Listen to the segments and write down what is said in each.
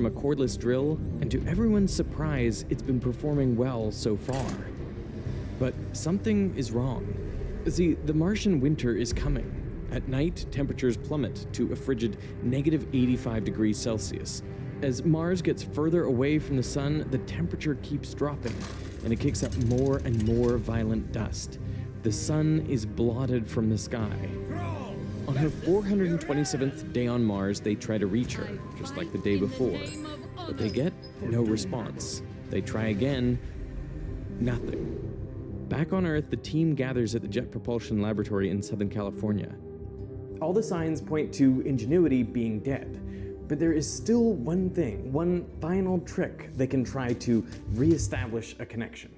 a cordless drill, and to everyone's surprise, it's been performing well so far. But something is wrong. See, the Martian winter is coming. At night, temperatures plummet to a frigid -85 degrees Celsius. As Mars gets further away from the sun, the temperature keeps dropping, and it kicks up more and more violent dust. The sun is blotted from the sky. On her 427th day on Mars, they try to reach her, just like the day before. But they get no response. They try again, nothing. Back on Earth, the team gathers at the Jet Propulsion Laboratory in Southern California. All the signs point to Ingenuity being dead. But there is still one thing, one final trick they can try to reestablish a connection.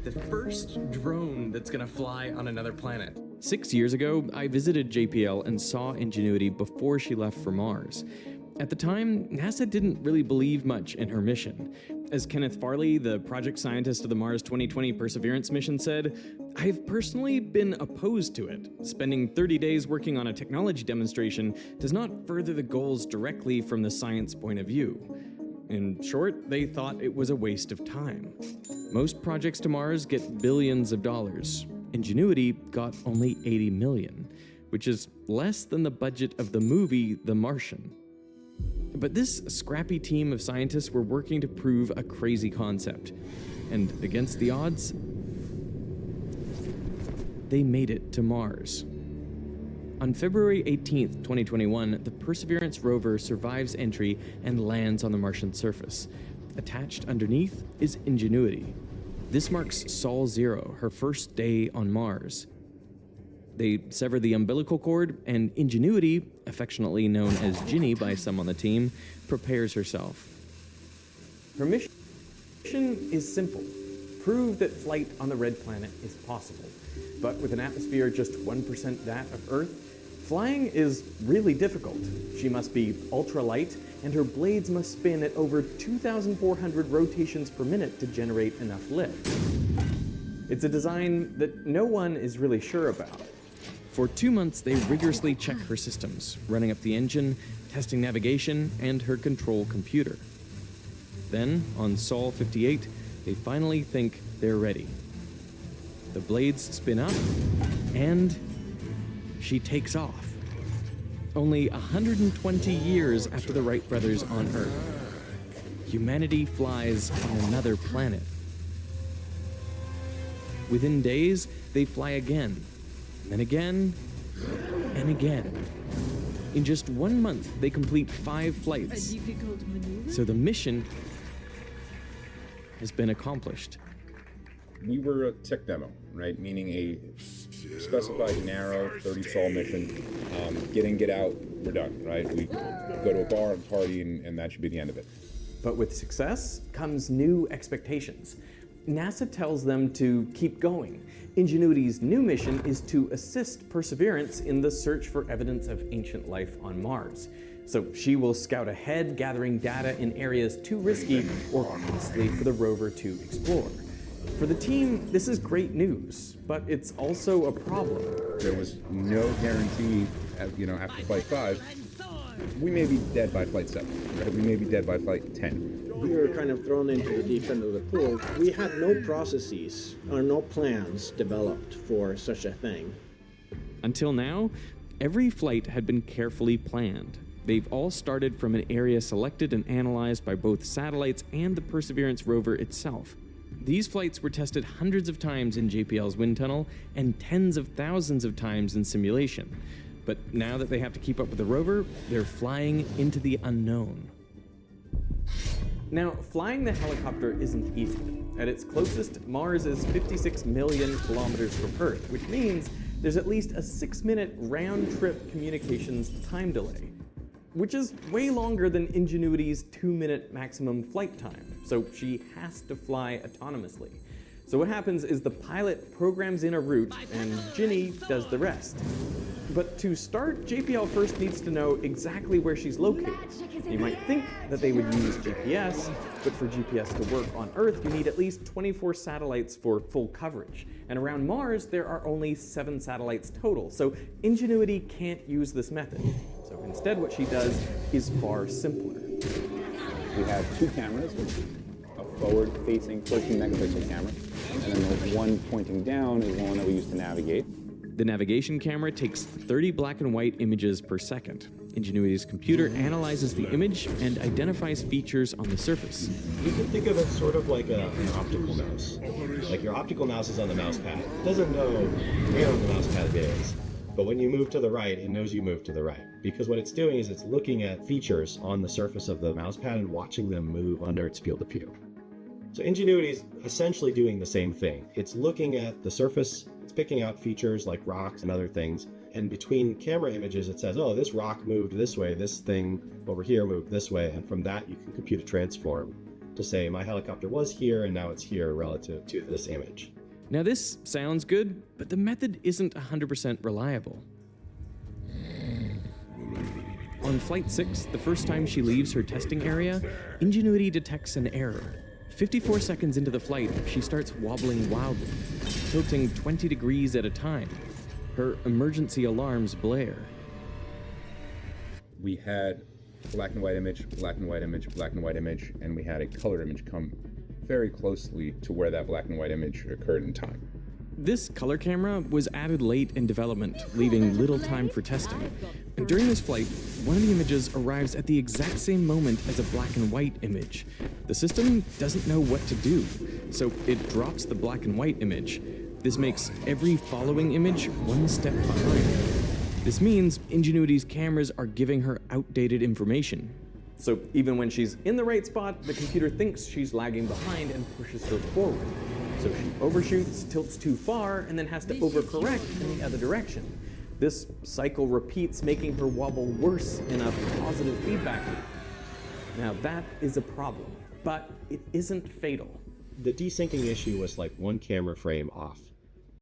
The first drone that's gonna fly on another planet. 6 years ago, I visited JPL and saw Ingenuity before she left for Mars. At the time, NASA didn't really believe much in her mission. As Kenneth Farley, the project scientist of the Mars 2020 Perseverance mission, said, "I've personally been opposed to it. Spending 30 days working on a technology demonstration does not further the goals directly from the science point of view." In short, they thought it was a waste of time. Most projects to Mars get billions of dollars. Ingenuity got only 80 million, which is less than the budget of the movie The Martian. But this scrappy team of scientists were working to prove a crazy concept. And against the odds, they made it to Mars. On February 18th, 2021, the Perseverance rover survives entry and lands on the Martian surface. Attached underneath is Ingenuity. This marks Sol 0, her first day on Mars. They sever the umbilical cord, and Ingenuity, affectionately known as Ginny by some on the team, prepares herself. Her mission is simple: prove that flight on the Red Planet is possible. But with an atmosphere just 1% that of Earth, flying is really difficult. She must be ultralight, and her blades must spin at over 2,400 rotations per minute to generate enough lift. It's a design that no one is really sure about. For 2 months, they rigorously check her systems, running up the engine, testing navigation, and her control computer. Then, on Sol 58, they finally think they're ready. The blades spin up, and she takes off. Only 120 years after the Wright brothers on Earth, humanity flies on another planet. Within days, they fly again, and again, and again. In just 1 month, they complete 5 flights. So the mission has been accomplished. We were a tech demo, right? Meaning a specified narrow 30 sol mission. Get in, get out, we're done, right? We go to a bar and party, and that should be the end of it. But with success comes new expectations. NASA tells them to keep going. Ingenuity's new mission is to assist Perseverance in the search for evidence of ancient life on Mars. So she will scout ahead, gathering data in areas too risky or costly for the rover to explore. For the team, this is great news, but it's also a problem. There was no guarantee, after flight 5, we may be dead by flight 7, right? We may be dead by flight 10. We were kind of thrown into the deep end of the pool. We had no processes or no plans developed for such a thing. Until now, every flight had been carefully planned. They've all started from an area selected and analyzed by both satellites and the Perseverance rover itself. These flights were tested hundreds of times in JPL's wind tunnel and tens of thousands of times in simulation. But now that they have to keep up with the rover, they're flying into the unknown. Now, flying the helicopter isn't easy. At its closest, Mars is 56 million kilometers from Earth, which means there's at least a 6-minute round-trip communications time delay, which is way longer than Ingenuity's 2-minute maximum flight time, so she has to fly autonomously. So what happens is the pilot programs in a route, and Ginny does the rest. But to start, JPL first needs to know exactly where she's located. You might think that they would use GPS, but for GPS to work on Earth, you need at least 24 satellites for full coverage. And around Mars, there are only 7 satellites total, so Ingenuity can't use this method. So instead, what she does is far simpler. We have two cameras, a forward-facing 14-megapixel camera, and then the one pointing down is the one that we use to navigate. The navigation camera takes 30 black and white images per second. Ingenuity's computer analyzes the image and identifies features on the surface. You can think of it sort of like an optical mouse. Like your optical mouse is on the mouse pad. It doesn't know where on the mouse pad it is. But when you move to the right, it knows you move to the right. Because what it's doing is it's looking at features on the surface of the mouse pad and watching them move under its field of view. So Ingenuity is essentially doing the same thing. It's looking at the surface, it's picking out features like rocks and other things, and between camera images it says, oh, this rock moved this way, this thing over here moved this way, and from that you can compute a transform to say my helicopter was here and now it's here relative to this image. Now this sounds good, but the method isn't 100% reliable. On Flight 6, the first time she leaves her testing area, Ingenuity detects an error. 54 seconds into the flight, she starts wobbling wildly, tilting 20 degrees at a time. Her emergency alarms blare. We had black and white image, black and white image, black and white image, and we had a color image come very closely to where that black and white image occurred in time. This color camera was added late in development, leaving little time for testing. And during this flight, one of the images arrives at the exact same moment as a black and white image. The system doesn't know what to do, so it drops the black and white image. This makes every following image one step behind. This means Ingenuity's cameras are giving her outdated information. So even when she's in the right spot, the computer thinks she's lagging behind and pushes her forward. So she overshoots, tilts too far, and then has to overcorrect in the other direction. This cycle repeats, making her wobble worse in a positive feedback loop. Now that is a problem, but it isn't fatal. The desyncing issue was like one camera frame off.